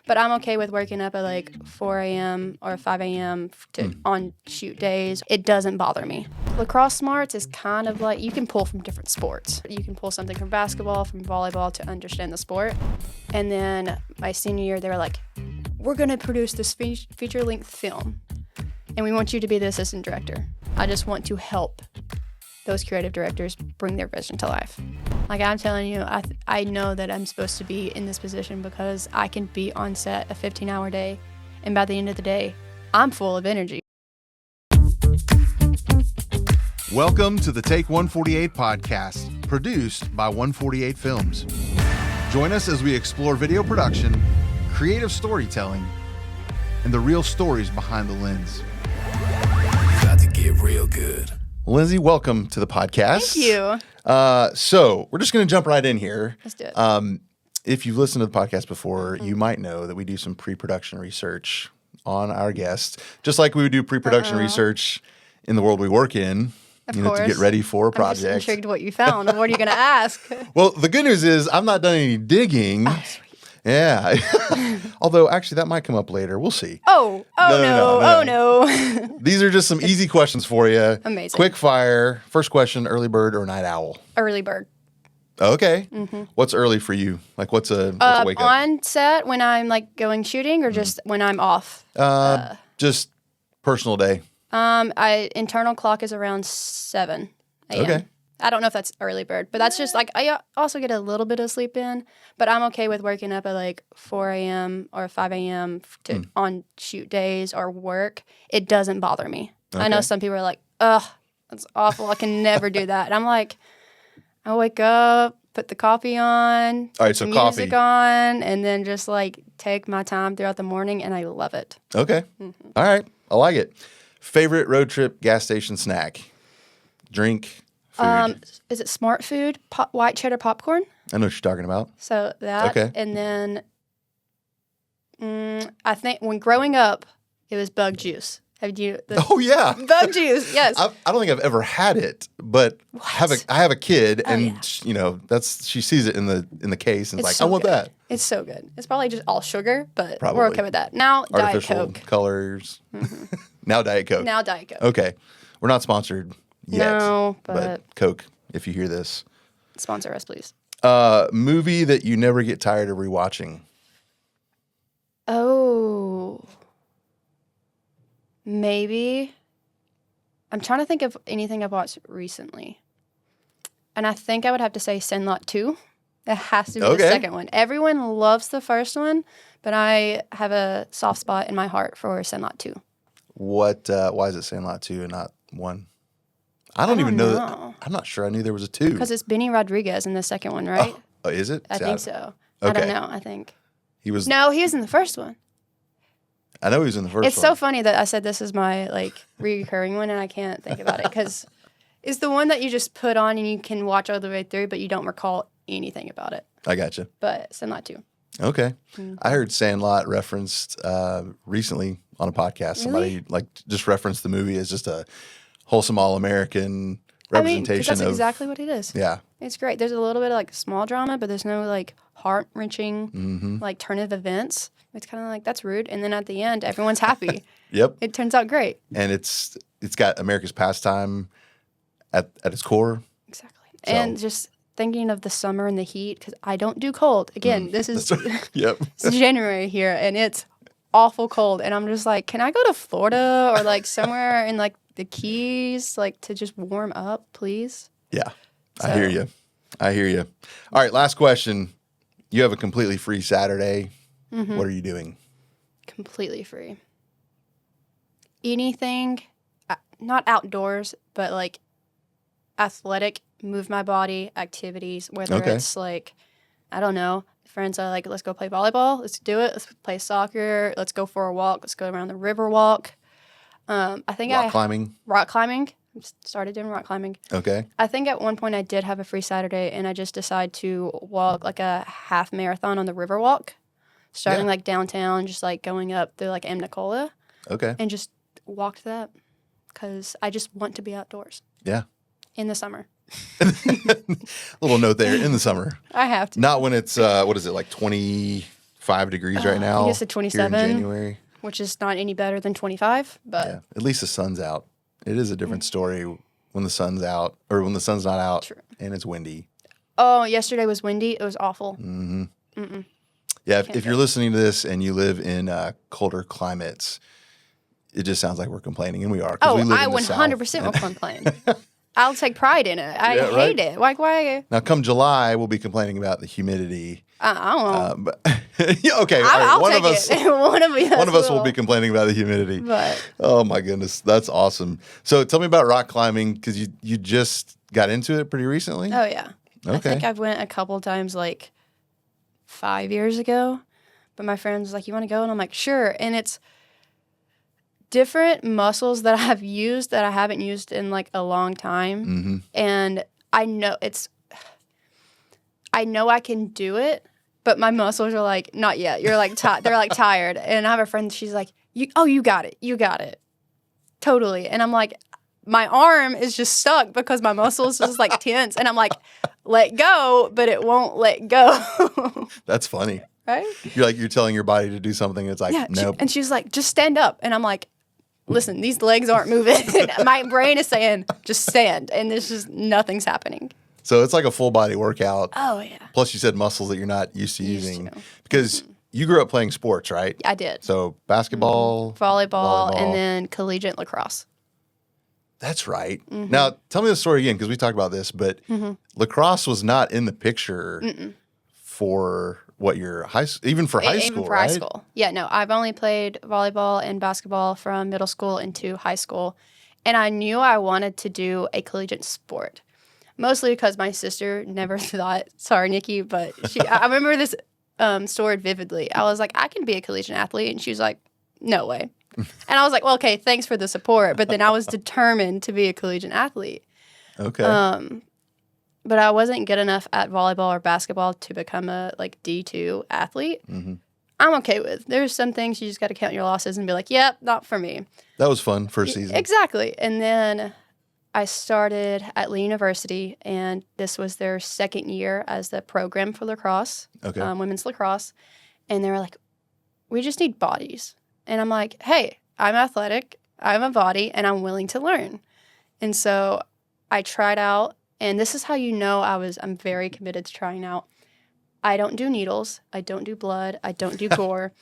But I'm okay with waking up at like 4 a.m. or 5 a.m. on shoot days. It doesn't bother me. Lacrosse smarts is kind of like you can pull from different sports. You can pull something from basketball, from volleyball to understand the sport. And then my senior year, they were like, we're going to produce this feature-length film, and we want you to be the assistant director. I just want to help those creative directors bring their vision to life. Like I'm telling you, I know that I'm supposed to be in this position because I can be on set a 15-hour day, and by the end of the day, I'm full of energy. Welcome to the Take 148 podcast, produced by 148 Films. Join us as we explore video production, creative storytelling, and the real stories behind the lens. About to get real good. Lindsay, welcome to the podcast. Thank you. So we're just going to jump right in here. Let's do it. If you've listened to the podcast before, you might know that we do some pre-production research on our guests, just like we would do pre-production research in the world we work in. Of to course. get ready for a project. I'm just intrigued what you found. What are you going to ask? Well, the good news is I've not done any digging. Oh, sweet. Yeah. Although, actually, that might come up later. We'll see. Oh no. These are just some easy questions for you. Amazing. Quick fire. First question, early bird or night owl? Early bird. Okay. Mm-hmm. What's early for you? Like, what's a wake up? On set when I'm like going shooting or just when I'm off? Just personal day. Internal clock is around 7 a.m. Okay. I don't know if that's early bird, but that's just like I also get a little bit of sleep in, but I'm okay with waking up at like 4 a.m. or 5 a.m. on shoot days or work. It doesn't bother me. Okay. I know some people are like, ugh, that's awful. I can never do that. And I'm like, I wake up, put the coffee on, All right, so music coffee. on, and then just like take my time throughout the morning, and I love it. Okay. Mm-hmm. All right. I like it. Favorite road trip gas station snack? Drink? Food? Is it Smart Food? White cheddar popcorn? I know what you're talking about. So that, Okay. And then I think when growing up, it was bug juice. Have you? Oh, yeah. Bug juice, yes. I don't think I've ever had it, but I have a kid, and yeah. you know she sees it in the case, and it's like, so I want good. that. It's so good. It's probably just all sugar, but Probably. we're okay with that. Now, Diet Artificial Coke. colors. Mm-hmm. Now Diet Coke. Now Diet Coke. Okay, we're not sponsored yet. No, but Coke, if you hear this. Sponsor us, please. Movie that you never get tired of rewatching. Oh, maybe. I'm trying to think of anything I've watched recently. And I think I would have to say Sandlot 2. It has to be the second one. Everyone loves the first one, but I have a soft spot in my heart for Sandlot 2. What? Why is it Sandlot 2 and not 1? I don't even know. That, I'm not sure I knew there was a 2. Because it's Benny Rodriguez in the second one, right? Oh, is it? I think so. Okay. I don't know. I think. He was. No, he was in the first one. I know he was in the first one. It's so funny that I said this is my like recurring one, and I can't think about it because it's the one that you just put on and you can watch all the way through, but you don't recall anything about it. I gotcha. But Sandlot 2. Okay. I heard Sandlot referenced recently on a podcast. Somebody like just referenced the movie as just a wholesome all-American representation that's exactly what it is. Yeah. It's great. There's a little bit of like small drama, but there's no like heart-wrenching like turn of events. It's kind of like, that's rude. And then at the end, everyone's happy. Yep. It turns out great. And it's got America's pastime at its core. Exactly. So. And just thinking of the summer and the heat, because I don't do cold. Again, this is Yep. It's January here, and it's awful cold. And I'm just like, can I go to Florida or like somewhere in like the Keys, like to just warm up, please? Yeah. I hear you. All right, last question. You have a completely free Saturday. Mm-hmm. What are you doing? Completely free. Anything, not outdoors, but like athletic, move my body activities, whether it's like, I don't know, friends are like, let's go play volleyball, let's do it, let's play soccer, let's go for a walk, let's go around the river walk. I think rock climbing. Started doing rock climbing. Okay. I think at one point I did have a free Saturday, and I just decided to walk like a half marathon on the river walk, starting like downtown, just like going up through like Amnicola. Okay. And just walked that because I just want to be outdoors. Yeah. In the summer. Little note there, in the summer. I have to. Not when it's, what is it, like 20, 5 degrees right now. I guess it's here in 27, January. which is not any better than 25. But Yeah, at least the sun's out. It is a different story when the sun's out or when the sun's not out True. and it's windy. Oh, yesterday was windy. It was awful. Yeah, if you're listening to this and you live in colder climates, it just sounds like we're complaining, and we are. Oh, we live I in the 100% South. will complain. I'll take pride in it. I Yeah, hate right? it. Like, why? Now, come July, we'll be complaining about the humidity. I don't know. But yeah, okay, all right. I'll One take of us, it. One one of us will be complaining about the humidity. But Oh my goodness, that's awesome. So, tell me about rock climbing because you just got into it pretty recently. oh yeah, I Okay. think I've went a couple times like 5 years ago. But my friend was like, "You want to go?" And I'm like, "Sure." And it's different muscles that I've used that I haven't used in like a long time, and I know I can do it. But my muscles are like, not yet. You're like, they're like tired. And I have a friend, she's like, you got it. You got it. Totally. And I'm like, my arm is just stuck because my muscles just like tense. And I'm like, let go, but it won't let go. That's funny. Right? You're telling your body to do something. It's like, Yeah. nope. And she's like, just stand up. And I'm like, listen, these legs aren't moving. My brain is saying, just stand. And there's just nothing's happening. So it's like a full body workout. Oh, yeah. Plus, you said muscles that you're not used to using to. because you grew up playing sports, right? I did. So basketball, Volleyball, and then collegiate lacrosse. That's right. Now, tell me the story again because we talked about this, but lacrosse was not in the picture for what your even for high school, Even for right? high school. Yeah, no, I've only played volleyball and basketball from middle school into high school. And I knew I wanted to do a collegiate sport, mostly because my sister never thought, sorry, Nikki, but I remember this story vividly. I was like, I can be a collegiate athlete. And she was like, no way. And I was like, well, okay, thanks for the support. But then I was determined to be a collegiate athlete. Okay. But I wasn't good enough at volleyball or basketball to become a like D2 athlete. I'm okay with. There's some things you just got to count your losses and be like, yep, not for me. That was fun first season. Exactly. And then I started at Lee University, and this was their second year as the program for lacrosse, women's lacrosse. And they were like, we just need bodies. And I'm like, hey, I'm athletic, I'm a body, and I'm willing to learn. And so I tried out, and this is how you know I'm very committed to trying out. I don't do needles, I don't do blood, I don't do gore.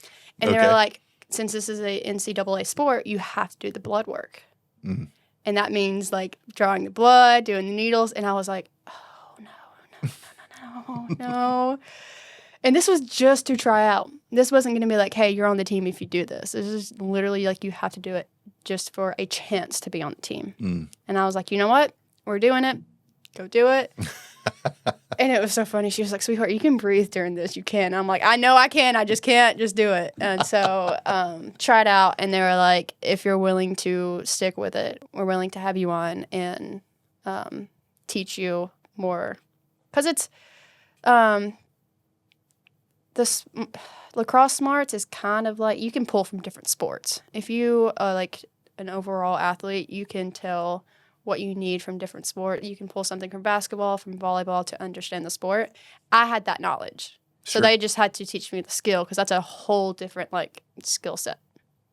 And they were like, since this is a NCAA sport, you have to do the blood work. And that means like drawing the blood, doing the needles. And I was like, oh, no. And this was just to try out. This wasn't going to be like, hey, you're on the team if you do this. This is literally like you have to do it just for a chance to be on the team. And I was like, you know what? We're doing it. Go do it. And it was so funny. She was like, sweetheart, you can breathe during this. You can. And I'm like, I know I can. I just can't. Just do it. And so tried out. And they were like, if you're willing to stick with it, we're willing to have you on and teach you more. Because it's this lacrosse smarts is kind of like you can pull from different sports. If you are like an overall athlete, you can tell what you need from different sport. You can pull something from basketball, from volleyball to understand the sport. I had that knowledge. So they just had to teach me the skill because that's a whole different like skill set.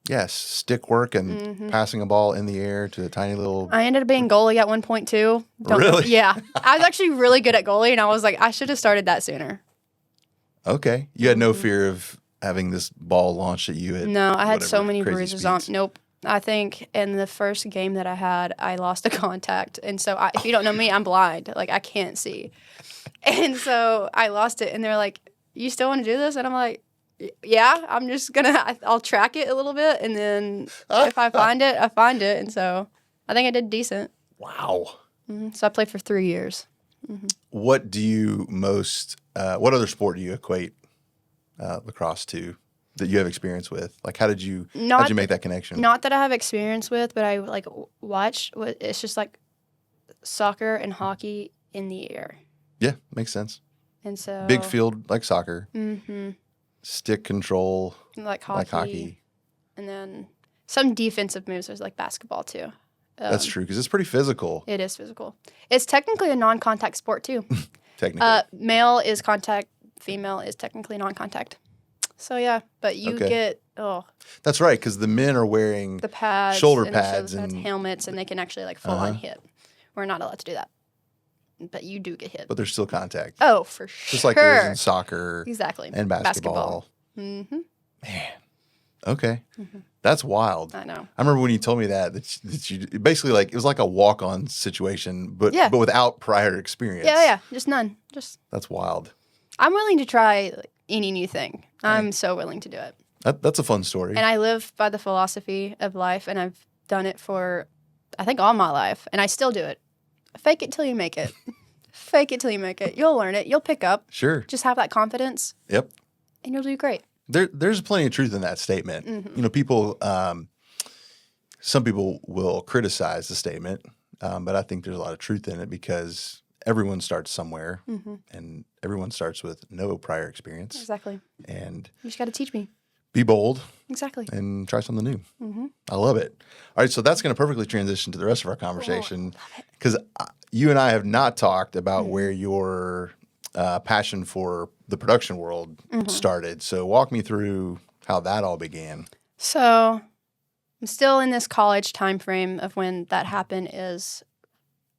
Yes, stick work and passing a ball in the air to a tiny little... I ended up being goalie at one point too. Really? Yeah. I was actually really good at goalie and I was like, I should have started that sooner. Okay. You had no fear of having this ball launched at you at No, I had so whatever many crazy bruises on. speeds. Nope. I think in the first game that I had, I lost a contact. And so if you don't know me, I'm blind. Like, I can't see. And so I lost it. And they're like, you still want to do this? And I'm like, yeah, I'm just going to, I'll track it a little bit. And then if I find it, I find it. And so I think I did decent. Wow. So I played for 3 years. What do you what other sport do you equate lacrosse to that you have experience with? Like, how'd you make that connection? Not that I have experience with, but I like watch. It's just like soccer and hockey in the air. Yeah, makes sense. And so Big field like soccer. Mm-hmm. Stick control Like hockey. like hockey. And then some defensive moves. There's like basketball too. That's true because it's pretty physical. It is physical. It's technically a non-contact sport too. Technically. Male is contact. Female is technically non-contact. So, yeah, but you get, That's right, because the men are wearing the pads, shoulder and pads, the and helmets, and they can actually, like, full on hit. We're not allowed to do that. But you do get hit. but there's still contact. Oh, for sure. Just like there is in soccer exactly. and basketball. Mm-hmm. Man. Okay. Mm-hmm. That's wild. I know. I remember when you told me that you basically, like, it was like a walk-on situation, but without prior experience. Yeah, just none. That's wild. I'm willing to try any new thing. I'm so willing to do it. That's a fun story. And I live by the philosophy of life, and I've done it for, I think, all my life, and I still do it. Fake it till you make it. Fake it till you make it. You'll learn it. You'll pick up. Sure. Just have that confidence. Yep. And you'll do great. There's plenty of truth in that statement. Mm-hmm. You know, people, some people will criticize the statement, but I think there's a lot of truth in it because everyone starts somewhere, and everyone starts with no prior experience. Exactly. And you just got to teach me. Be bold. Exactly. And try something new. Mm-hmm. I love it. All right, so that's going to perfectly transition to the rest of our conversation because you and I have not talked about where your passion for the production world started. So walk me through how that all began. So I'm still in this college time frame of when that happened is,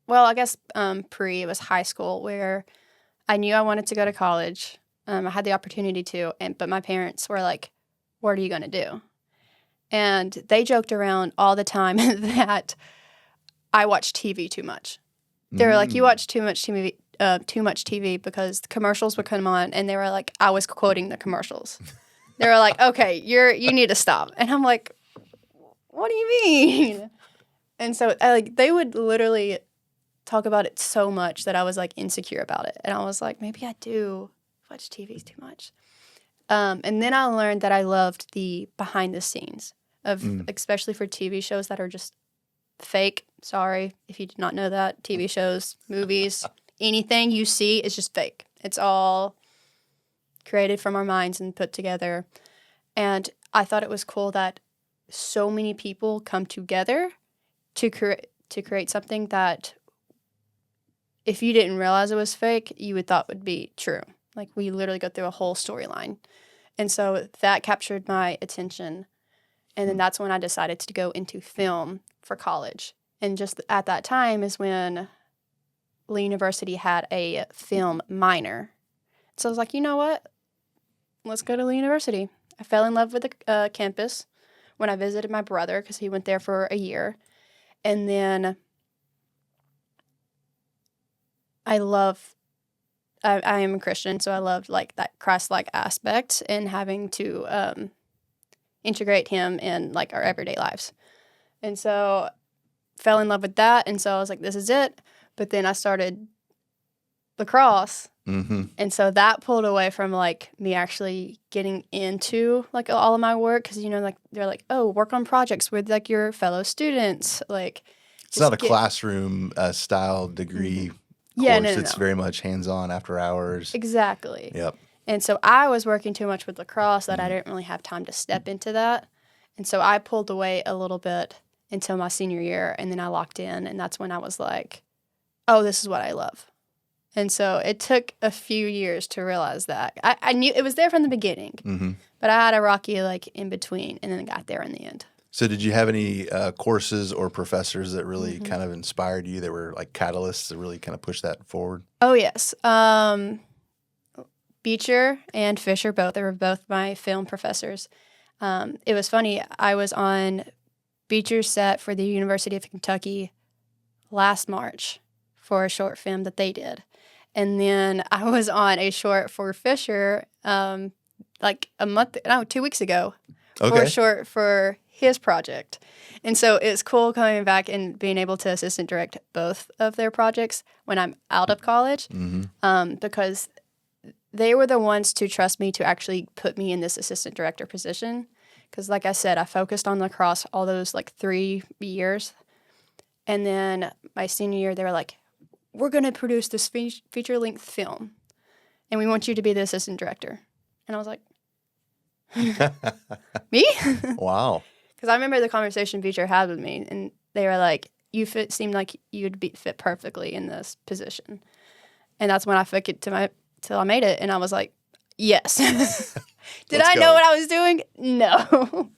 well, I guess it was high school where I knew I wanted to go to college. I had the opportunity to, but my parents were like, what are you going to do? And they joked around all the time that I watch TV too much. They were like, you watch too much TV because the commercials would come on, and they were like, I was quoting the commercials. They were like, okay, you need to stop. And I'm like, what do you mean? And so they would literally talk about it so much that I was like insecure about it. And I was like, maybe I do watch TV too much. And then I learned that I loved the behind the scenes of, especially for TV shows that are just fake. Sorry if you did not know that. TV shows, movies, anything you see is just fake. It's all created from our minds and put together. And I thought it was cool that so many people come together to create something that if you didn't realize it was fake, you would thought would be true. Like, we literally go through a whole storyline. And so that captured my attention. And then that's when I decided to go into film for college. And just at that time is when Lee University had a film minor. So I was like, you know what? Let's go to Lee University. I fell in love with the campus when I visited my brother because he went there for a year. And then I am a Christian, so I loved like that Christ-like aspect and having to integrate him in like our everyday lives. And so fell in love with that. And so I was like, this is it. But then I started lacrosse. Mm-hmm. And so that pulled away from like me actually getting into like all of my work. Cause you know, like they're like, oh, work on projects with like your fellow students. Like it's not a classroom style degree course. Yeah, no. It's very much hands-on after hours. Exactly. Yep. And so I was working too much with lacrosse that I didn't really have time to step into that. And so I pulled away a little bit until my senior year, and then I locked in, and that's when I was like, oh, this is what I love. And so it took a few years to realize that. I knew it was there from the beginning, but I had a rocky like in between, and then got there in the end. So did you have any courses or professors that really kind of inspired you? That were like catalysts that really kind of pushed that forward? Oh, yes. Beecher and Fisher, they were both my film professors. It was funny. I was on Beecher's set for the University of Kentucky last March for a short film that they did. And then I was on a short for Fisher 2 weeks ago for a short for his project. And so it's cool coming back and being able to assistant direct both of their projects when I'm out of college because they were the ones to trust me to actually put me in this assistant director position. Because like I said, I focused on lacrosse all those like 3 years. And then my senior year, they were like, we're going to produce this feature-length film, and we want you to be the assistant director. And I was like, me? Wow. Because I remember the conversation Beecher had with me, and they were like, seemed like you'd fit perfectly in this position. And that's when I took it till I made it, and I was like, yes. Did I know what I was doing? No.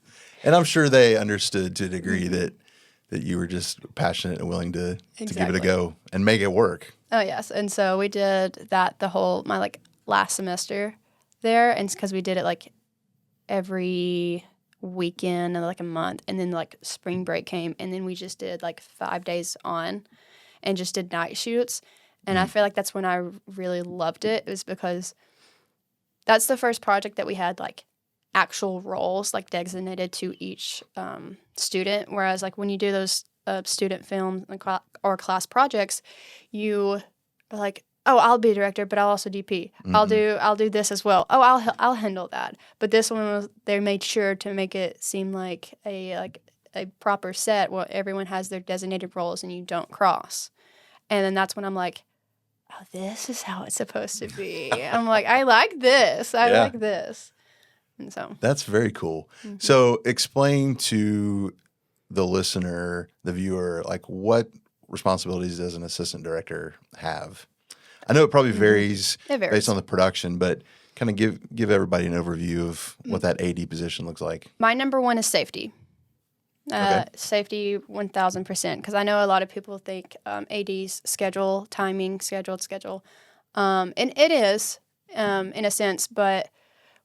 And I'm sure they understood to a degree that you were just passionate and willing to give it a go and make it work. Oh, yes. And so we did that my last semester there. And it's because we did it like every weekend and like a month. And then like spring break came. And then we just did like 5 days on and just did night shoots. And I feel like that's when I really loved it. It was because that's the first project that we had like actual roles like designated to each student. Whereas like when you do those student films or class projects, you are like, oh, I'll be a director, but I'll also DP. I'll do this as well. Oh, I'll handle that. But this one they made sure to make it seem like a proper set where everyone has their designated roles and you don't cross. And then that's when I'm like, oh, this is how it's supposed to be. I'm like, I like this. I like this. And so that's very cool. So explain to the listener, the viewer, like what responsibilities does an assistant director have? I know it probably varies based on the production, but kind of give everybody an overview of what that AD position looks like. My number one is safety. Safety 1,000%, because I know a lot of people think AD's schedule, timing, schedule. And it is in a sense, but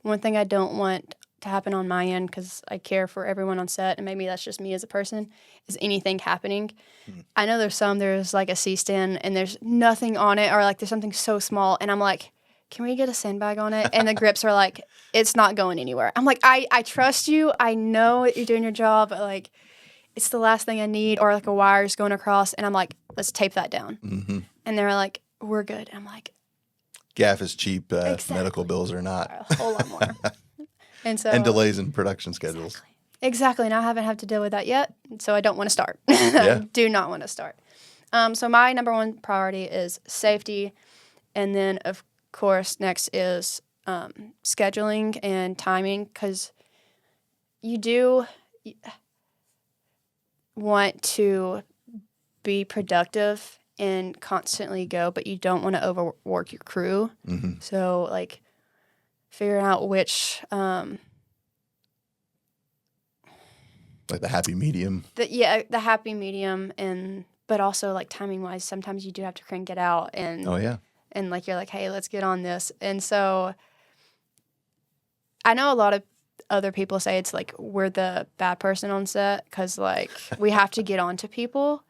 one thing I don't want to happen on my end, because I care for everyone on set, and maybe that's just me as a person, is anything happening. I know there's like a C-stand and there's nothing on it, or like there's something so small, and I'm like, can we get a sandbag on it? And the grips are like, it's not going anywhere. I'm like, I trust you. I know that you're doing your job, but like, it's the last thing I need, or like a wire's going across, and I'm like, let's tape that down. And they're like, we're good. And I'm like, gaff is cheap. Medical bills are not. A whole lot more. And delays in production schedules. Exactly. And I haven't had to deal with that yet, so I don't want to start. I do not want to start. So my number one priority is safety, and then of course next is scheduling and timing, because you do want to be productive and constantly go, but you don't want to overwork your crew. So like figuring out which like the happy medium. The happy medium, but also like timing wise, sometimes you do have to crank it out, and and like you're like, hey, let's get on this. And so I know a lot of other people say it's like we're the bad person on set because like we have to get on to people.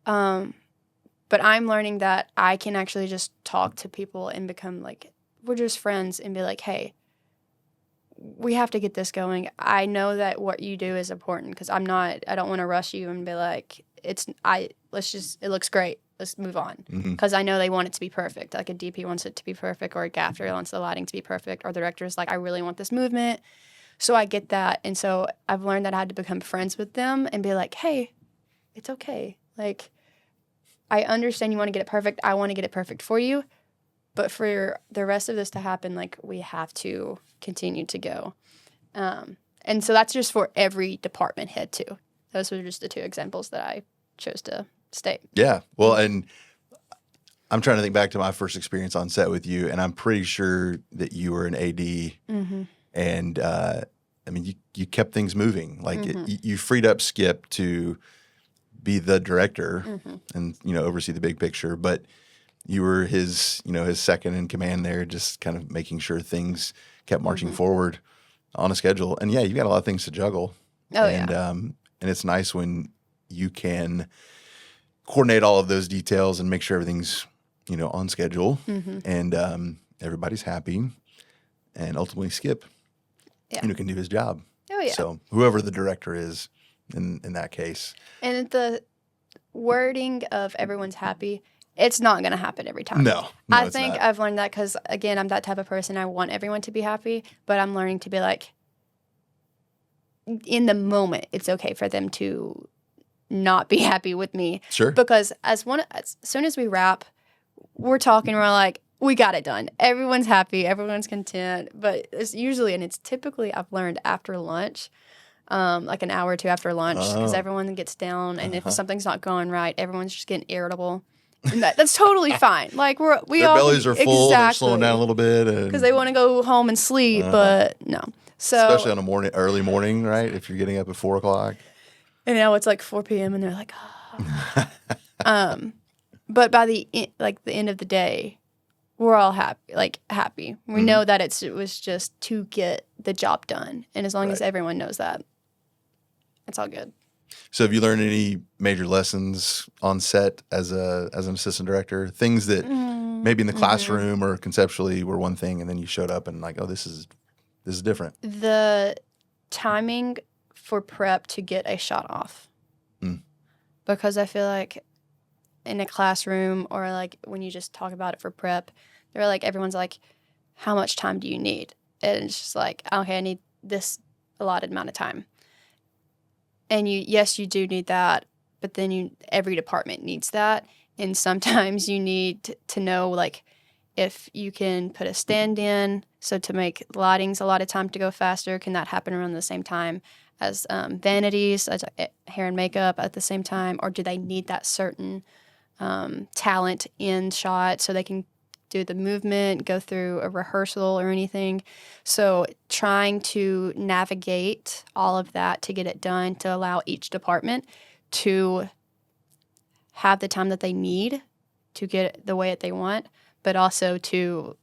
But I'm learning that I can actually just talk to people and become like, we're just friends, and be like, hey, we have to get this going. I know that what you do is important, because I don't want to rush you and be like, it looks great. Let's move on. Because I know they want it to be perfect. Like a DP wants it to be perfect, or a gaffer wants the lighting to be perfect, or the director's like, I really want this movement. So I get that. And so I've learned that I had to become friends with them and be like, hey, it's okay. Like, I understand you want to get it perfect. I want to get it perfect for you. But for the rest of this to happen, like, we have to continue to go. And so that's just for every department head, too. Those were just the two examples that I chose to state. Yeah. Well, and I'm trying to think back to my first experience on set with you, and I'm pretty sure that you were an AD. And, I mean, you kept things moving. Like, you freed up Skip to be the director and, oversee the big picture. But you were his second in command there, just kind of making sure things kept marching forward on a schedule. And, yeah, you got a lot of things to juggle. And it's nice when you can coordinate all of those details and make sure everything's, on schedule and everybody's happy. And ultimately Skip, can do his job. So whoever the director is in that case. And the wording of everyone's happy, it's not going to happen every time. No, I think I've learned that because, again, I'm that type of person. I want everyone to be happy, but I'm learning to be like, in the moment, it's okay for them to not be happy with me. Sure. Because as soon as we wrap, we're talking, we're like, we got it done. Everyone's happy. Everyone's content. But it's usually, and it's typically, I've learned after lunch, like an hour or two after lunch, because everyone gets down. And if something's not going right, everyone's just getting irritable. And that's totally fine. Like we Their all bellies are full. They're exactly, slowing down a little bit because they want to go home and sleep, but no. So especially on early morning, right? If you're getting up at 4 o'clock. and now it's like 4 p.m. and they're like, but by the end of the day, we're all happy. We know that it was just to get the job done, and as long as everyone knows that, it's all good. So have you learned any major lessons on set as an assistant director? Things that maybe in the classroom or conceptually were one thing, and then you showed up and like, oh, this is different. The timing for prep to get a shot off. Because I feel like in a classroom or like when you just talk about it for prep, they're like, everyone's like, how much time do you need? And it's just like, okay, I need this allotted amount of time. And yes, you do need that, but then every department needs that. And sometimes you need to know, like, if you can put a stand-in, so to make lightings a lot of time to go faster, can that happen around the same time as vanities, as hair and makeup at the same time? Or do they need that certain talent in shot so they can do the movement, go through a rehearsal or anything? So trying to navigate all of that to get it done, to allow each department to have the time that they need to get it the way that they want, but also to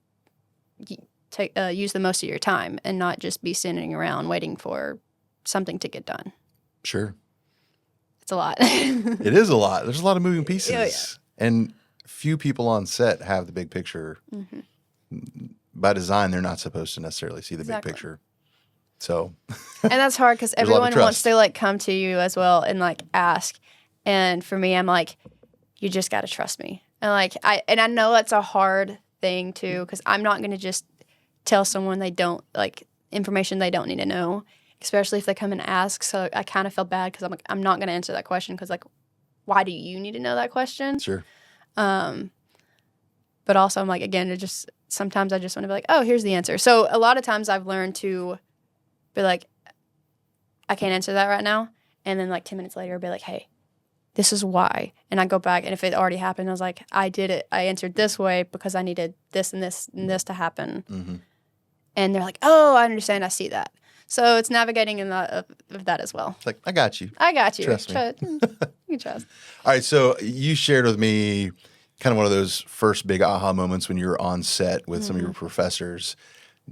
use the most of your time and not just be sitting around waiting for something to get done. Sure. It's a lot. It is a lot. There's a lot of moving pieces. Oh, yeah. And few people on set have the big picture. By design, they're not supposed to necessarily see the big picture. So, and that's hard because There's a lot of everyone wants trust. to like come to you as well and like ask. And for me, I'm like, you just got to trust me. And like I know that's a hard thing too, because I'm not going to just tell someone they don't like information they don't need to know, especially if they come and ask. So I kind of feel bad because I'm like, I'm not going to answer that question because like, why do you need to know that question? sure. But also I'm like, again, it just sometimes I just want to be like, oh, here's the answer. So a lot of times I've learned to be like, I can't answer that right now. And then like 10 minutes later, I'll be like, hey, this is why. And I go back, and if it already happened, I was like, I did it. I answered this way because I needed this and this and this to happen. And they're like, oh, I understand. I see that. So it's navigating in that of that as well. It's like, I got you. I got you. Trust me. You can trust. All right. So you shared with me kind of one of those first big aha moments when you were on set with some of your professors.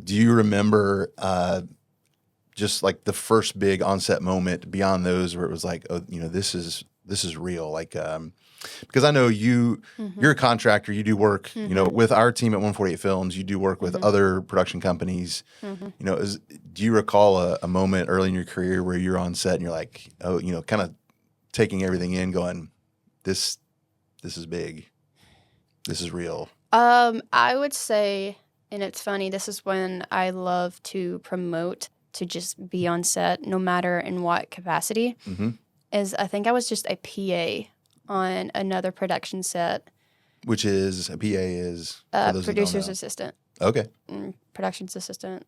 Do you remember just like the first big on-set moment beyond those where it was like, oh, you know, this is real? Like, because I know you're a contractor, you do work, you know, with our team at 148 Films, you do work with other production companies. You know, do you recall a moment early in your career where you're on set and you're like, oh, you know, kind of taking everything in, going, this is big, this is real? I would say, and it's funny, this is when I love to promote to just be on set, no matter in what capacity, is I think I was just a PA on another production set. Which is, a PA is? for those that don't Producer's know. assistant. Okay. Production's assistant.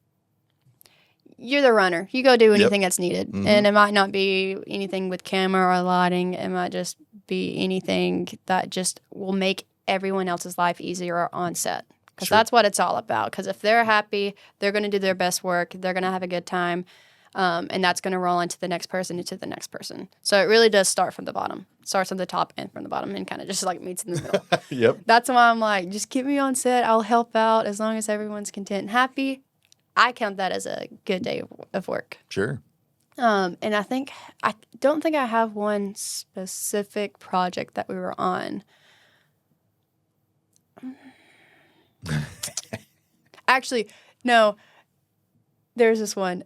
You're the runner. You go do anything that's needed. And it might not be anything with camera or lighting. It might just be anything that just will make everyone else's life easier on set. Because that's what it's all about. Because if they're happy, they're going to do their best work. They're going to have a good time. And that's going to roll into the next person, into the next person. So it really does start from the bottom. Starts from the top and from the bottom and kind of just like meets in the middle. Yep. That's why I'm like, just keep me on set. I'll help out as long as everyone's content and happy. I count that as a good day of work. Sure. And I don't think I have one specific project that we were on. Actually, no. There's this one.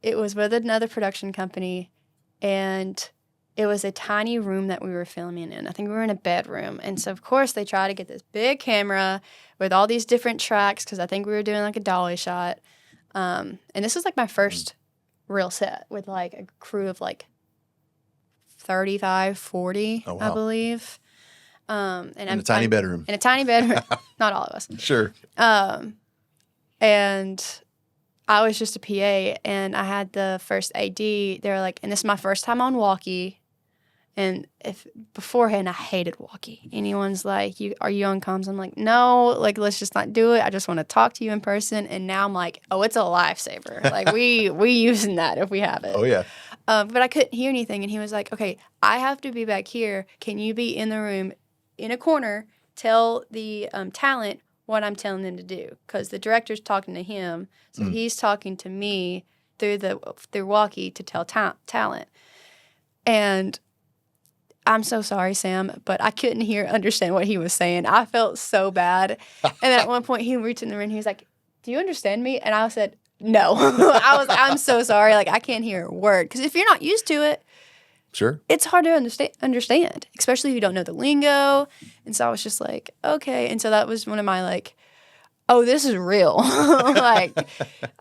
It was with another production company, and it was a tiny room that we were filming in. I think we were in a bedroom. And so, of course, they try to get this big camera with all these different tracks because I think we were doing like a dolly shot. And this was like my first real set with like a crew of like 35, 40, Oh, wow. I believe. And In a tiny bedroom. In a tiny bedroom. Not all of us. Sure. And I was just a PA, and I had the first AD. They were like, and this is my first time on walkie. And if beforehand, I hated walkie. Anyone's like, are you on comms? I'm like, no, like, let's just not do it. I just want to talk to you in person. And now I'm like, oh, it's a lifesaver. Like, we using that if we have it. Oh, yeah. But I couldn't hear anything. And he was like, okay, I have to be back here. Can you be in the room in a corner, tell the talent what I'm telling them to do? Because the director's talking to him. So he's talking to me through walkie to tell talent. And I'm so sorry, Sam, but I couldn't understand what he was saying. I felt so bad. And at one point, he reached in the room and he was like, do you understand me? And I said, no. I'm so sorry. Like, I can't hear a word. Because if you're not used to it, Sure. it's hard to understand, especially if you don't know the lingo. And so I was just like, okay. And so that was one of my, like, oh, this is real. Like,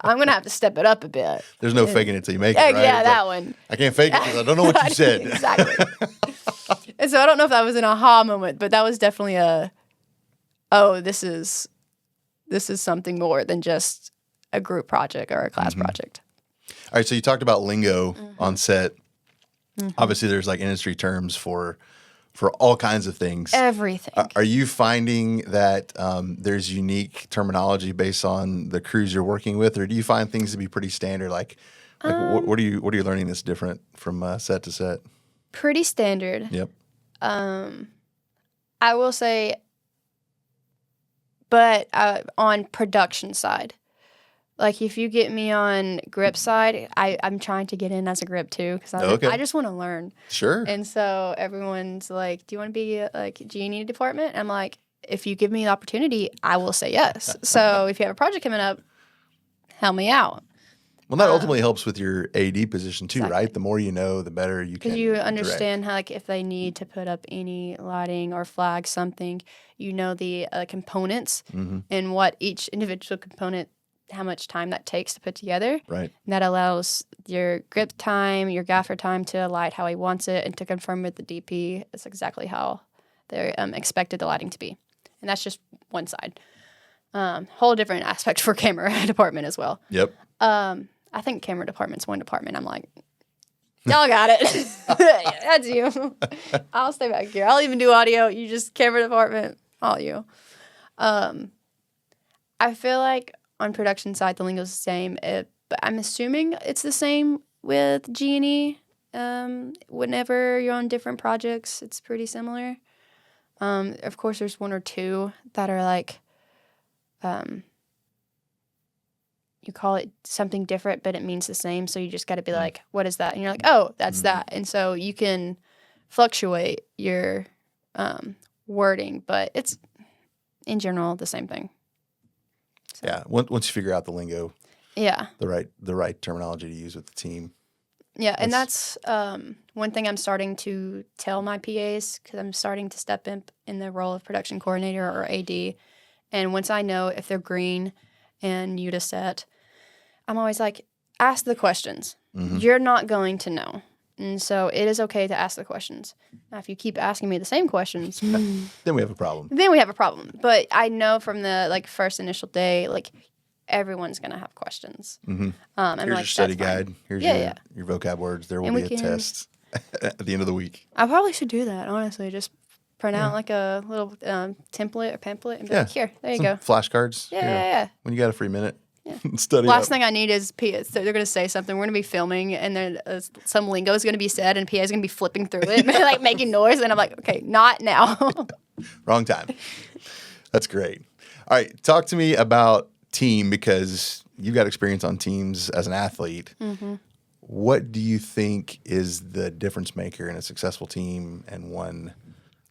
I'm going to have to step it up a bit. There's no faking it till you make it, right? Yeah, that one. I can't fake it because I don't know what you said. Exactly. And so I don't know if that was an aha moment, but that was definitely this is something more than just a group project or a class project. All right, so you talked about lingo on set. Obviously, there's like industry terms for all kinds of things. Everything. Are you finding that there's unique terminology based on the crews you're working with, or do you find things to be pretty standard? Like what are you learning that's different from set to set? Pretty standard. Yep. I will say, but on production side, like if you get me on grip side, I'm trying to get in as a grip too because I just want to learn. Sure. And so everyone's like, "Do you want to be like G&E department?" I'm like, "If you give me the opportunity, I will say yes." So if you have a project coming up, help me out. Well, that ultimately helps with your AD position too, exactly. right? The more you know, the better you can. Because you understand how, like, if they need to put up any lighting or flag something, you know the components and what each individual component, how much time that takes to put together. Right. And that allows your grip time, your gaffer time to light how he wants it and to confirm with the DP. It's exactly how they expected the lighting to be. And that's just one side. Whole different aspect for camera department as well. Yep. I think camera department's one department. I'm like, y'all got it. That's you. I'll stay back here. I'll even do audio. You just camera department, all you. I feel like on production side, the lingo's the same. But I'm assuming it's the same with G&E. Whenever you're on different projects, it's pretty similar. Of course, there's one or two that are like, you call it something different, but it means the same. So you just got to be like, what is that? And you're like, oh, that's that. And so you can fluctuate your wording, but it's in general the same thing. So. Yeah. Once you figure out the lingo, yeah, the right terminology to use with the team. Yeah, and that's one thing I'm starting to tell my PAs because I'm starting to step in the role of production coordinator or AD. And once I know if they're green and you to set, I'm always like, ask the questions. You're not going to know. And so it is okay to ask the questions. Now, if you keep asking me the same questions, then we have a problem. But I know from the first initial day, everyone's going to have questions. Here's and your study guide. Here's your vocab words. There will be a test at the end of the week. I probably should do that, honestly. Just print out a little template or pamphlet and be like, here, there you go. Flashcards. Yeah. When you got a free minute, study Last thing I need is PA. So they're going to say something. We're going to be filming, and then some lingo is going to be said, and PA is going to be flipping through it, making noise. And I'm like, okay, not now. Wrong time. That's great. All right, talk to me about team, because you've got experience on teams as an athlete. What do you think is the difference maker in a successful team and one?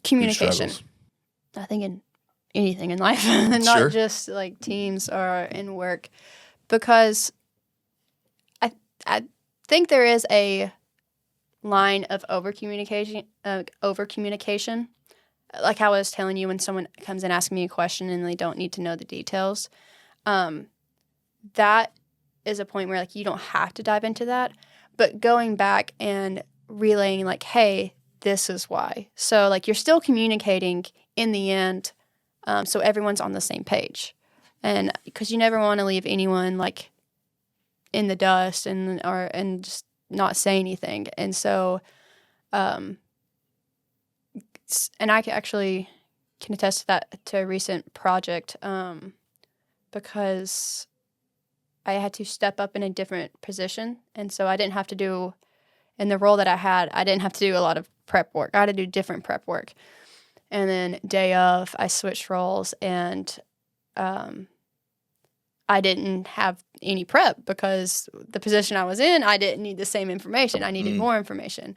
Communication. I think in anything in life, not just teams or in work, because I think there is a line of over communication. Like how I was telling you, when someone comes in asking me a question and they don't need to know the details, that is a point where you don't have to dive into that, but going back and relaying hey, this is why. So you're still communicating in the end, so everyone's on the same page, and because you never want to leave anyone in the dust and just not say anything. And so and I actually can attest to that, to a recent project, because I had to step up in a different position. And so I didn't have to do, in the role that I had, I didn't have to do a lot of prep work. I had to do different prep work. And then day of, I switched roles, and I didn't have any prep because the position I was in, I didn't need the same information. I needed more information.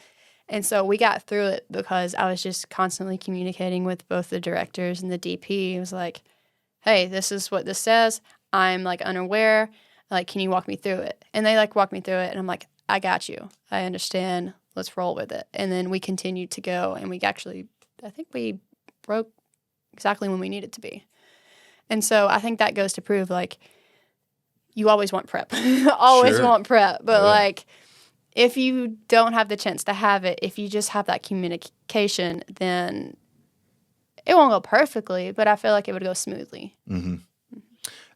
And so we got through it because I was just constantly communicating with both the directors and the DP. It was like, hey, this is what this says. I'm like unaware. Like, can you walk me through it? And they like walked me through it. And I'm like, I got you. I understand. Let's roll with it. And then we continued to go. And we actually, I think we broke exactly when we needed to be. And so I think that goes to prove, like, you always want prep. Always want prep. But like, if you don't have the chance to have it, if you just have that communication, then it won't go perfectly, but I feel like it would go smoothly. Mm-hmm.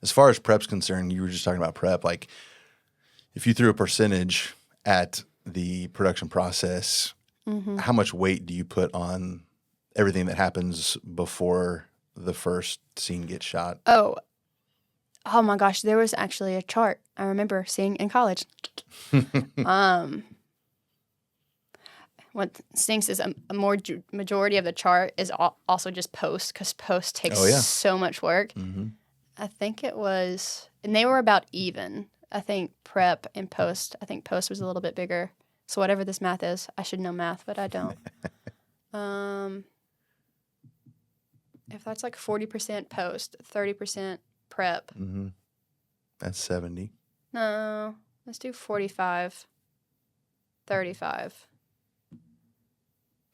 As far as prep's concerned, you were just talking about prep. Like, if you threw a percentage at the production process, how much weight do you put on everything that happens before the first scene gets shot? Oh my gosh, there was actually a chart I remember seeing in college. What stinks is a more majority of the chart is also just post, because post takes so much work. I think it was, and they were about even. I think prep and post, I think post was a little bit bigger. So whatever this math is, I should know math, but I don't. If that's like 40% post, 30% prep. That's 70. No, let's do 45, 35,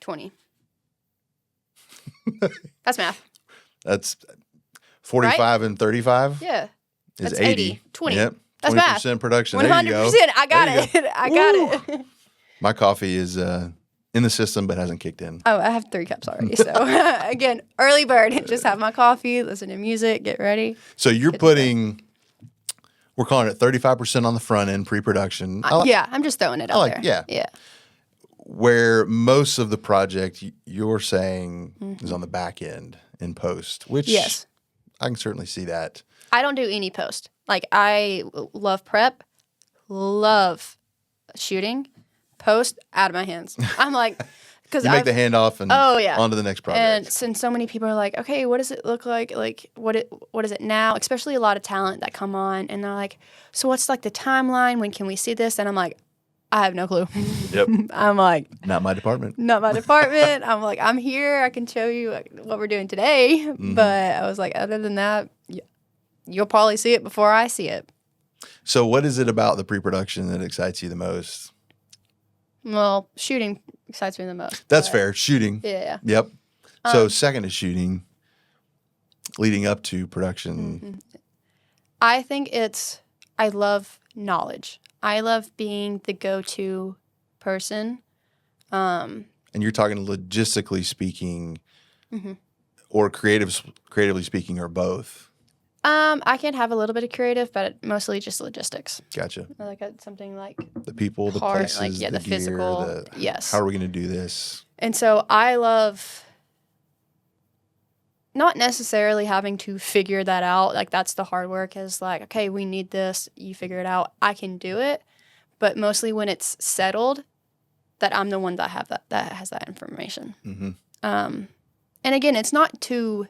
20. That's math. That's 45 right? And 35? Yeah. Is that's 80. 20. Yep. That's 20% math. production. 100%. There you go. I got it. I got it. My coffee is in the system but hasn't kicked in. Oh, I have 3 cups already. So, again, early bird. Just have my coffee, listen to music, get ready. So you're putting, we're calling it 35% on the front end, pre-production. Yeah, I'm just throwing it out there. Yeah. Where most of the project you're saying is on the back end in post, which yes. I can certainly see that. I don't do any post. Like, I love prep, love shooting. Post, out of my hands. I'm like, because you make the handoff and on to the next project. And since so many people are like, okay, what does it look like? Like, what is it now? Especially a lot of talent that come on, and they're like, so what's like the timeline? When can we see this? And I'm like, I have no clue. Yep. I'm like, not my department. Not my department. I'm like, I'm here. I can show you what we're doing today. But I was like, other than that, you'll probably see it before I see it. So what is it about the pre-production that excites you the most? Well, shooting excites me the most. That's fair. Shooting. Yeah. Yep. So second is shooting, leading up to production. I think I love knowledge. I love being the go-to person. And you're talking logistically speaking or creatively speaking, or both? I can have a little bit of creative, but mostly just logistics. Gotcha. Like something like the people, the hard, places, like the gear, physical. Yes. How are we going to do this? And so I love not necessarily having to figure that out. Like, that's the hard work, is like, okay, we need this. You figure it out. I can do it. But mostly when it's settled, that I'm the one that has that information. And again, it's not to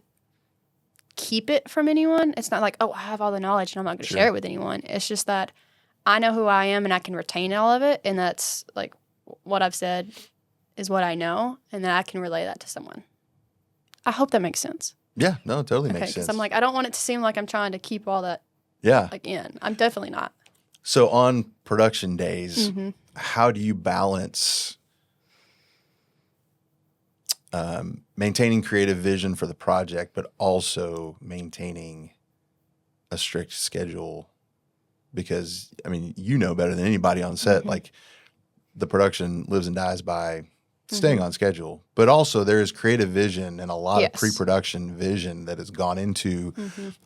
keep it from anyone. It's not like, oh, I have all the knowledge and I'm not going to share it with anyone. It's just that I know who I am and I can retain all of it. And that's like what I've said is what I know. And then I can relay that to someone. I hope that makes sense. Yeah, no, it totally makes sense. Because I'm like, I don't want it to seem like I'm trying to keep all that in. I'm definitely not. So on production days, how do you balance maintaining creative vision for the project, but also maintaining a strict schedule? Because, I mean, you know better than anybody on set, like, the production lives and dies by staying on schedule. But also there is creative vision and a lot of pre-production vision that has gone into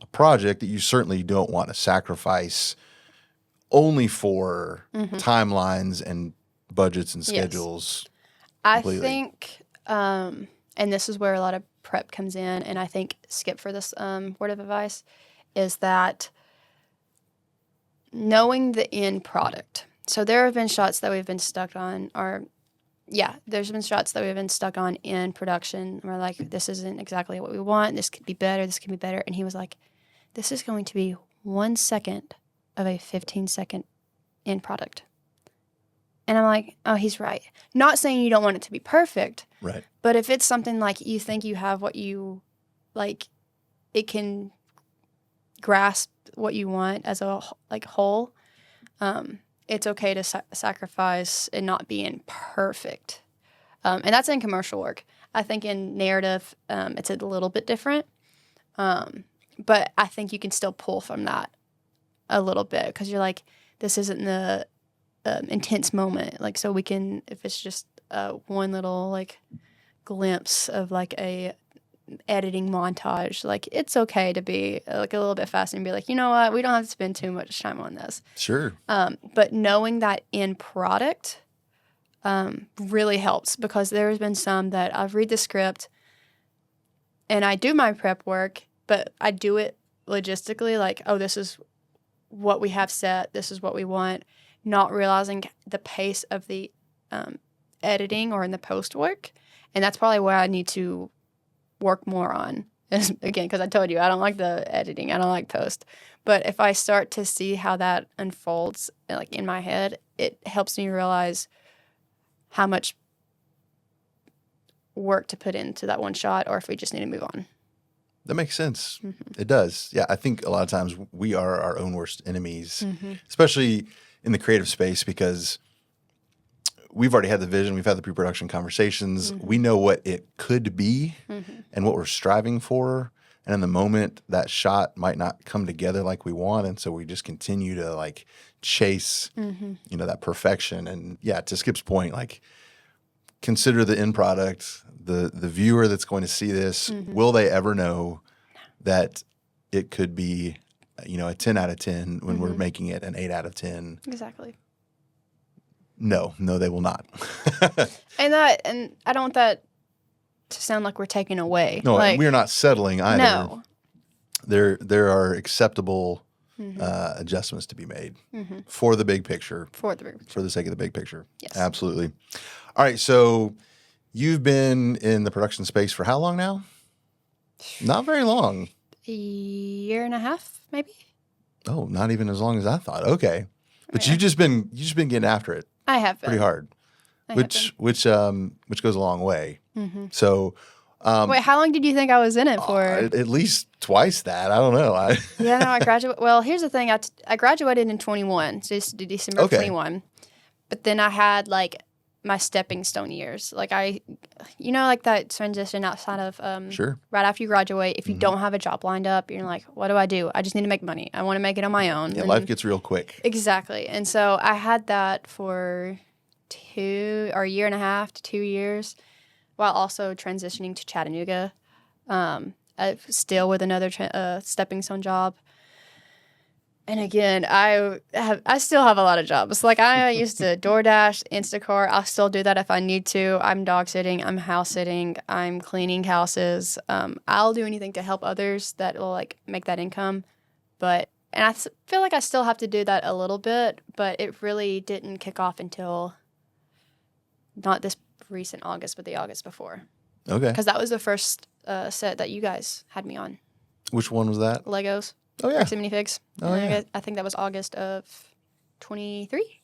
a project that you certainly don't want to sacrifice only for timelines and budgets and schedules. I think, and And this is where a lot of prep comes in. And I think Skip for this word of advice is that knowing the end product. So there have been shots that we've been stuck on, there's been shots that we've been stuck on in production. We're like, this isn't exactly what we want. This could be better. This could be better. And he was like, this is going to be 1 second of a 15-second end product. And I'm like, oh, he's right. Not saying you don't want it to be perfect. Right. But if it's something like you think you have what you, like, it can grasp what you want as a, like, whole, it's okay to sacrifice and not being perfect. And that's in commercial work. I think in narrative, it's a little bit different. But I think you can still pull from that a little bit because you're like, this isn't the intense moment. Like, so we can, if it's just one little, like, glimpse of, like, a editing montage, like, it's okay to be, like, a little bit faster and be like, you know what, we don't have to spend too much time on this. Sure. But knowing that end product really helps because there's been some that I've read the script and I do my prep work, but I do it logistically, like, oh, this is what we have set, this is what we want, not realizing the pace of the editing or in the post work. And that's probably where I need to work more on. Again, because I told you, I don't like the editing, I don't like post. But if I start to see how that unfolds, like, in my head, it helps me realize how much work to put into that one shot or if we just need to move on. That makes sense. Mm-hmm. It does. Yeah, I think a lot of times we are our own worst enemies, especially in the creative space because we've already had the vision. We've had the pre-production conversations. We know what it could be and what we're striving for. And in the moment, that shot might not come together like we want. And so we just continue to, like, chase, that perfection. And yeah, to Skip's point, like, consider the end product, the viewer that's going to see this. Will they ever know that it could be, a 10 out of 10 when we're making it an 8 out of 10? Exactly. No, they will not. And I don't want that to sound like we're taking away. No, like, we're not settling either. No. There are acceptable adjustments to be made for the big picture. For the sake of the big picture. Yes. Absolutely. All right, so you've been in the production space for how long now? Not very long. A year and a half, maybe. Oh, not even as long as I thought. Okay. But you've just been getting after it. I have been. Pretty hard. Which goes a long way. So wait, how long did you think I was in it for? At least twice that. I don't know. I graduated. Well, here's the thing. I graduated in 21, so December of 21. But then I had, like, my stepping stone years. Like, like that transition outside of sure. Right after you graduate, if you don't have a job lined up, you're like, what do? I just need to make money. I want to make it on my own. Yeah, life gets real quick. Exactly. And so I had that for a year and a half to 2 years while also transitioning to Chattanooga, still with another stepping stone job. And again, I still have a lot of jobs. Like, I used to DoorDash, Instacart. I'll still do that if I need to. I'm dog sitting. I'm house sitting. I'm cleaning houses. I'll do anything to help others that will, like, make that income. And I feel like I still have to do that a little bit, but it really didn't kick off until not this recent August, but the August before. Okay. Because that was the first set that you guys had me on. Which one was that? Legos. Oh, yeah. Bricks and Minifigs. Oh, yeah. I think that was August of 23.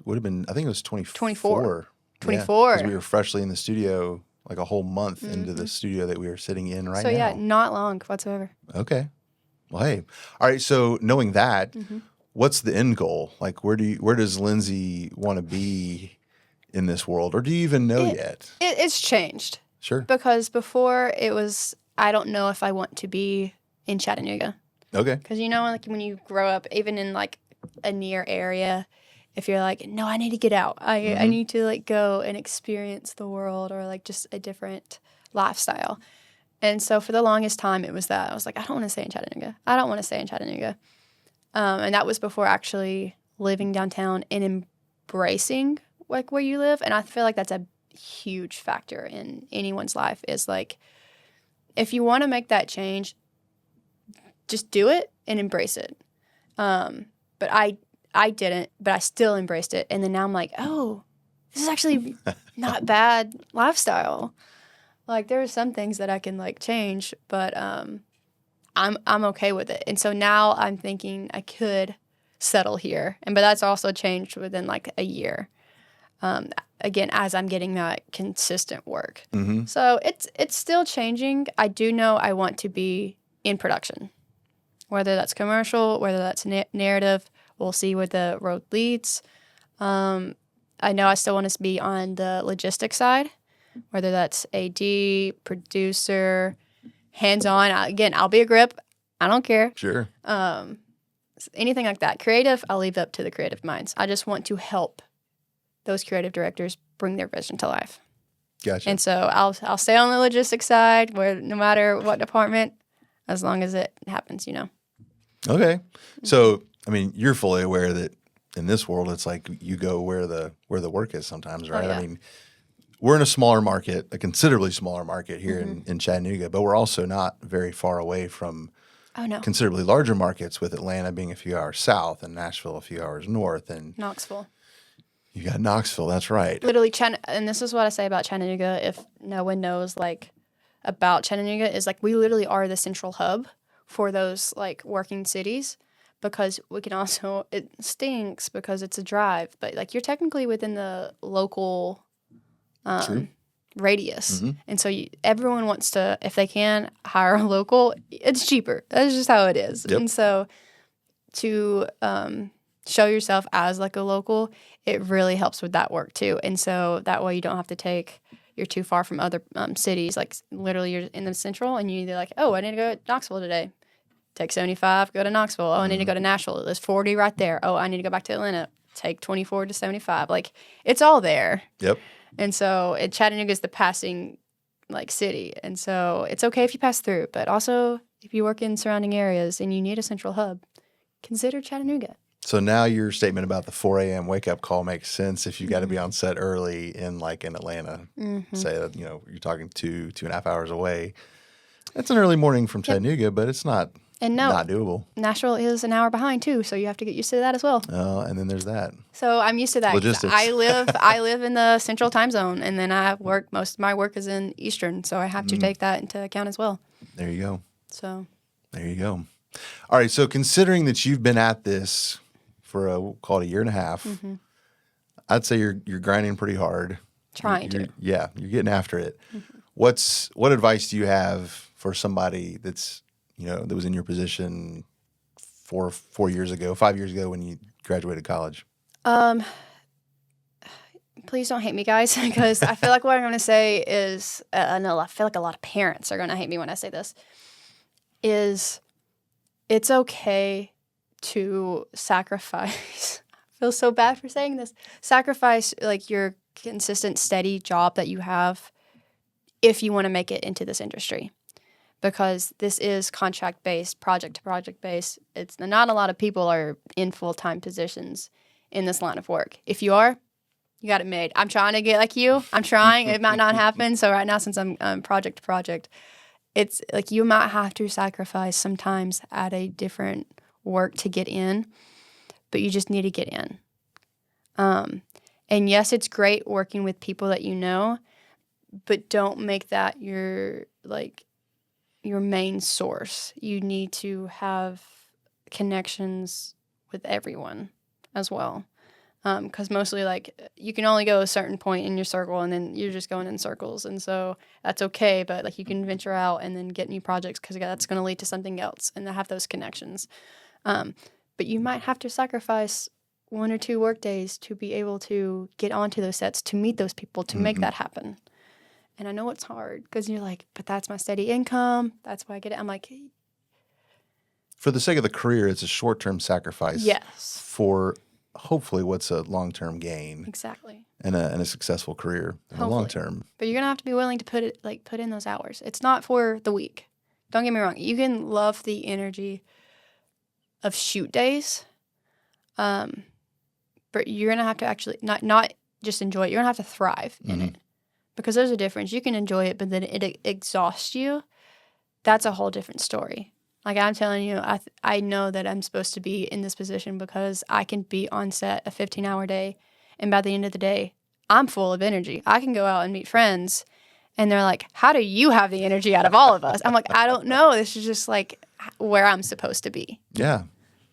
Would have been, I think it was 24. 24. Because we were freshly in the studio, like a whole month into the studio that we were sitting in right now. So, yeah, not long whatsoever. Okay. Well, hey. All right, so knowing that, what's the end goal? Like, where does Lindsay want to be in this world? Or do you even know yet? It's changed. Sure. Because before it was, I don't know if I want to be in Chattanooga. Okay. Because, like, when you grow up, even in, like, a near area, if you're like, no, I need to get out. I need to, like, go and experience the world or, like, just a different lifestyle. And so for the longest time, it was that. I was like, I don't want to stay in Chattanooga. I don't want to stay in Chattanooga. And that was before actually living downtown and embracing, like, where you live. And I feel like that's a huge factor in anyone's life is like, if you want to make that change, just do it and embrace it. But I didn't, but I still embraced it. And then now I'm like, oh, this is actually not bad lifestyle. Like, there are some things that I can like change, but I'm okay with it. And so now I'm thinking I could settle here. But that's also changed within like a year. Again, as I'm getting that consistent work. Mm-hmm. So it's still changing. I do know I want to be in production, whether that's commercial, whether that's narrative. We'll see where the road leads. I know I still want to be on the logistics side, whether that's AD, producer, hands-on. Again, I'll be a grip. I don't care. Sure. Anything like that. Creative, I'll leave up to the creative minds. I just want to help those creative directors bring their vision to life. Gotcha. And so I'll stay on the logistics side, where no matter what department, as long as it happens, Okay. So, I mean, you're fully aware that in this world, it's like you go where the work is sometimes, right? Oh, yeah. I mean, we're in a smaller market, a considerably smaller market here in Chattanooga, but we're also not very far away from considerably larger markets, with Atlanta being a few hours south and Nashville a few hours north. And Knoxville. You got Knoxville, that's right. Literally, and this is what I say about Chattanooga, if no one knows like about Chattanooga, is like we literally are the central hub for those like working cities, because we can also, it stinks because it's a drive, but like you're technically within the local radius. Mm-hmm. And so everyone wants to, if they can, hire a local. It's cheaper. That's just how it is. Yep. And so to show yourself as like a local, it really helps with that work too. And so that way you don't have to you're too far from other cities. Like literally you're in the central and you either like, oh, I need to go to Knoxville today. Take 75, go to Knoxville. Oh, I need to go to Nashville. There's 40 right there. Oh, I need to go back to Atlanta. Take 24 to 75. Like, it's all there. Yep. And so Chattanooga is the passing like city. And so it's okay if you pass through. But also, if you work in surrounding areas and you need a central hub, consider Chattanooga. So now your statement about the 4 a.m. wake-up call makes sense if you got to be on set early in Atlanta. Mm-hmm. Say that, you're talking 2.5 hours away. That's an early morning from Chattanooga, but it's not... not doable. Nashville is an hour behind too, so you have to get used to that as well. And then there's that. So I'm used to that. Logistics. I live in the central time zone, and then most of my work is in Eastern, so I have to take that into account as well. There you go. So there you go. All right. So considering that you've been at this for we'll call it a year and a half, I'd say you're grinding pretty hard. Trying to. Yeah, you're getting after it. Mm-hmm. What advice do you have for somebody that's that was in your position 5 years ago when you graduated college? Please don't hate me, guys, because I feel like what I'm going to say is, I feel like a lot of parents are going to hate me when I say this, is it's okay to sacrifice. I feel so bad for saying this. Sacrifice like your consistent, steady job that you have if you want to make it into this industry. Because this is contract-based, project-to-project based. It's not a lot of people are in full-time positions in this line of work. If you are, you got it made. I'm trying to get like you. I'm trying. It might not happen. So right now, since I'm project-to-project, it's like you might have to sacrifice sometimes at a different work to get in, but you just need to get in. And yes, it's great working with people that you know, but don't make that your main source. You need to have connections with everyone as well. Because mostly, like, you can only go a certain point in your circle, and then you're just going in circles. And so that's okay, but, like, you can venture out and then get new projects because that's going to lead to something else and have those connections. But you might have to sacrifice 1 or 2 work days to be able to get onto those sets, to meet those people, to make that happen. And I know it's hard because you're like, but that's my steady income. That's why I get it. I'm like, for the sake of the career, it's a short-term sacrifice. Yes. For hopefully what's a long-term gain. Exactly. And a successful career in the long term. But you're gonna have to be willing to put in those hours. It's not for the week. Don't get me wrong. You can love the energy of shoot days, but you're gonna have to actually not just enjoy it. You're gonna have to thrive in it. because there's a difference. You can enjoy it, but then it exhausts you. That's a whole different story. Like I'm telling you, I know that I'm supposed to be in this position because I can be on set a 15-hour day, and by the end of the day, I'm full of energy. I can go out and meet friends, and they're like, how do you have the energy out of all of us? I'm like, I don't know. This is just like where I'm supposed to be. Yeah.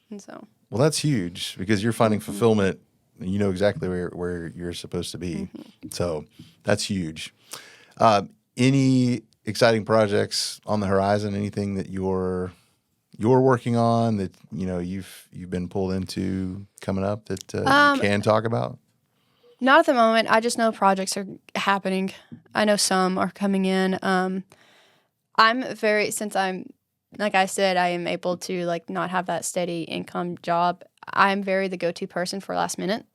And so. Well, that's huge because you're finding fulfillment. And you know exactly where you're supposed to be. So that's huge. Any exciting projects on the horizon? Anything that you're working on that you've been pulled into coming up that you can talk about? Not at the moment. I just know projects are happening. I know some are coming in. Since I'm, like I said, I am able to like not have that steady income job. I'm very the go-to person for last minute.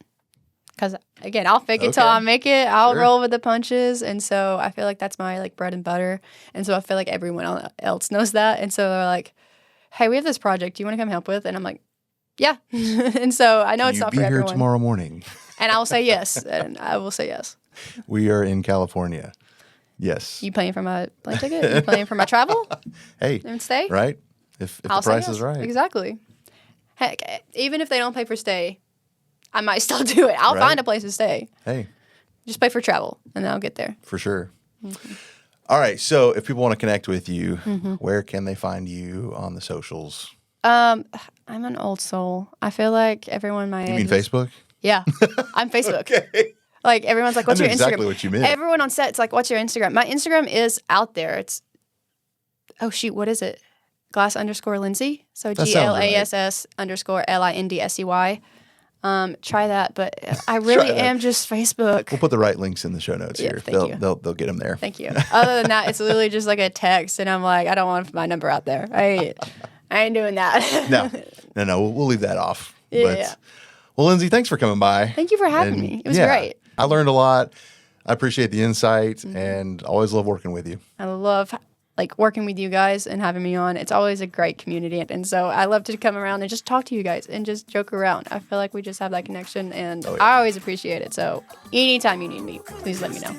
Because, again, I'll fake it till I make it. I'll roll with the punches. And so I feel like that's my like bread and butter. And so I feel like everyone else knows that. And so they're like, hey, we have this project. Do you want to come help with? And I'm like, yeah. And so I know it's not for everyone. Be here tomorrow morning. And I will say yes. And I will say yes. We are in California. Yes. You paying for my plane ticket? You paying for my travel? Hey. And stay? Right. If the price is right. Exactly. Heck, even if they don't pay for stay, I might still do it. I'll find a place to stay. Hey. Just pay for travel, and then I'll get there. For sure. All right. So if people want to connect with you, where can they find you on the socials? I'm an old soul. I feel like everyone my age. You mean Facebook? Yeah. I'm Facebook. Okay. Like, everyone's like, what's your Instagram? Exactly what you meant. Everyone on set's like, what's your Instagram? My Instagram is out there. It's, oh, shoot, what is it? Glass_Lindsay. So GLASS_LINDSEY. Try that, but I really am just Facebook. We'll put the right links in the show notes here. Thank you. They'll get them there. Thank you. Other than that, it's literally just like a text, and I'm like, I don't want my number out there. I ain't doing that. No. We'll leave that off. Yeah. Well, Lindsay, thanks for coming by. Thank you for having me. It was great. I learned a lot. I appreciate the insight, and always love working with you. I love working with you guys and having me on. It's always a great community. And so I love to come around and just talk to you guys and just joke around. I feel like we just have that connection, and I always appreciate it. So anytime you need me, please let me know.